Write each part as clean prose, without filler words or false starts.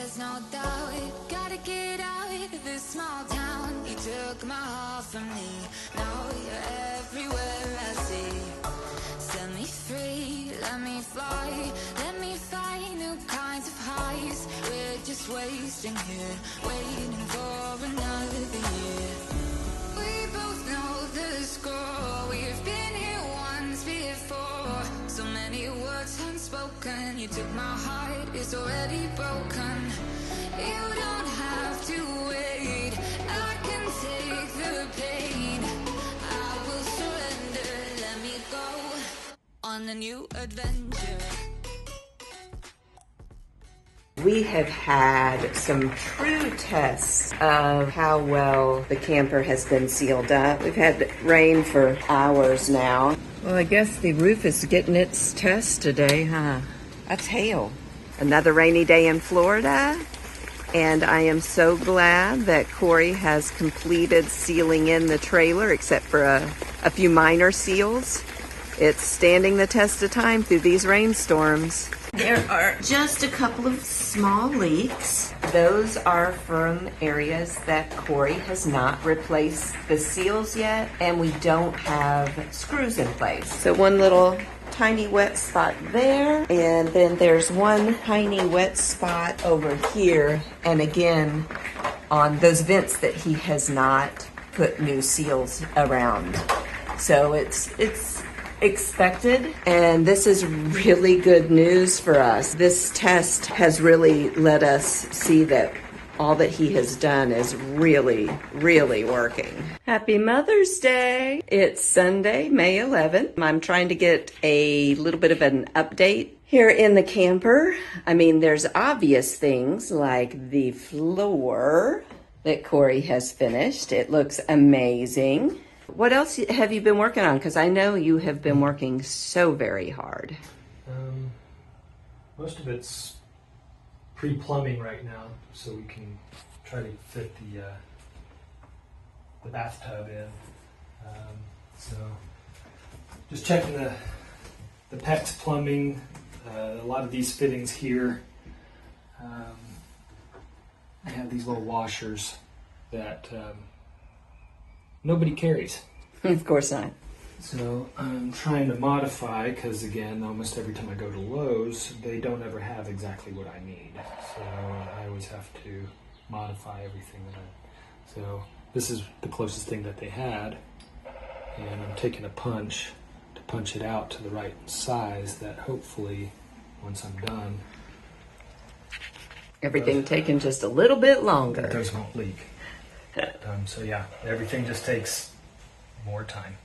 there's no doubt. Gotta get out of this small town. You took my heart from me. Now you're everywhere I see. Set me free, let me fly. Let me find new kinds of highs. We're just wasting here, waiting for another year. We both know the score. We've been here once before. So many words unspoken. You took my heart, it's already broken. You don't have to wait. I can take the pain. I will surrender. Let me go on a new adventure. We have had some true tests of how well the camper has been sealed up. We've had rain for hours now. Well, I guess the roof is getting its test today, huh? That's hail. Another rainy day in Florida. And I am so glad that Cory has completed sealing in the trailer, except for a few minor seals. It's standing the test of time through these rainstorms. There are just a couple of small leaks. Those are from areas that Cory has not replaced the seals yet, and we don't have screws in place. So one little tiny wet spot there, and then there's one tiny wet spot over here, and again on those vents that he has not put new seals around. So it's expected, and this is really good news for us. This test has really let us see that all that he has done is really, really working. Happy Mother's Day! It's Sunday, May 11th. I'm trying to get a little bit of an update here in the camper. I mean, there's obvious things like the floor that Cory has finished. It looks amazing. What else have you been working on? Because I know you have been working so very hard. Most of it's pre-plumbing right now, so we can try to fit the bathtub in. So just checking the PEX plumbing. A lot of these fittings here, I have these little washers that nobody carries. Of course not. So I'm trying to modify, because again, almost every time I go to Lowe's, they don't ever have exactly what I need. So I always have to modify everything so this is the closest thing that they had, and I'm taking a punch to punch it out to the right size that hopefully, once I'm done, everything taking just a little bit longer. Those won't leak. So yeah, everything just takes more time.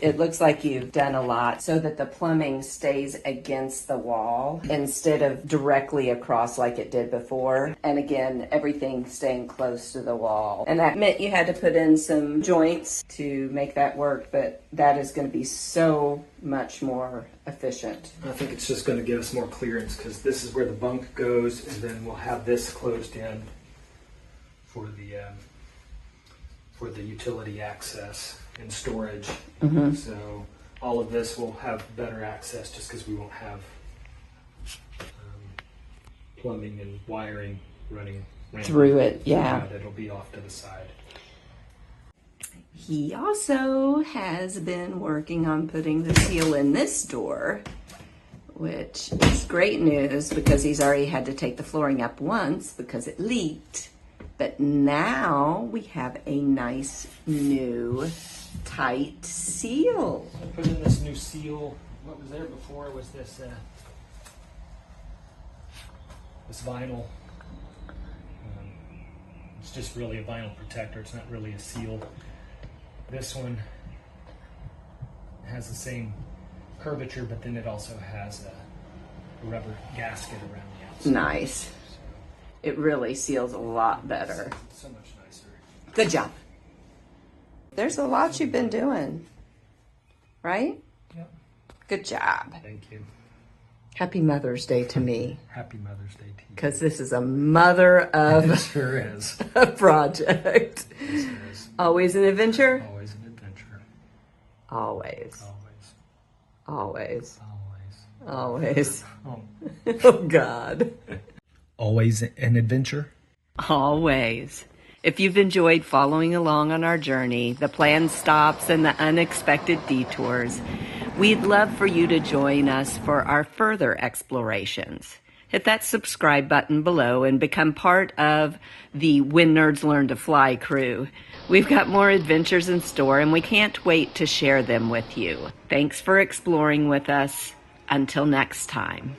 It looks like you've done a lot so that the plumbing stays against the wall instead of directly across like it did before. And again, everything staying close to the wall. And that meant you had to put in some joints to make that work, but that is going to be so much more efficient. I think it's just going to give us more clearance, because this is where the bunk goes, and then we'll have this closed in for the utility access and storage. Mm-hmm. So all of this will have better access, just because we won't have plumbing and wiring running through it. Yeah, it'll be off to the side. He also has been working on putting the seal in this door, which is great news because he's already had to take the flooring up once because it leaked. But now we have a nice new tight seal. I put in this new seal. What was there before was this vinyl. It's just really a vinyl protector. It's not really a seal. This one has the same curvature, but then it also has a rubber gasket around the outside. Nice. It really seals a lot better. So much nicer. Good job. There's a lot you've been doing, right? Yep. Good job. Thank you. Happy Mother's Day to me. Happy Mother's Day to you. Because this is a mother of it sure is. a project. It sure is. Always an adventure? Always an adventure. Always. Always. Always. Always. Always. Oh. Oh, God. always an adventure? Always. If you've enjoyed following along on our journey, the planned stops and the unexpected detours, we'd love for you to join us for our further explorations. Hit that subscribe button below and become part of the When Nerds Learn to Fly crew. We've got more adventures in store and we can't wait to share them with you. Thanks for exploring with us. Until next time.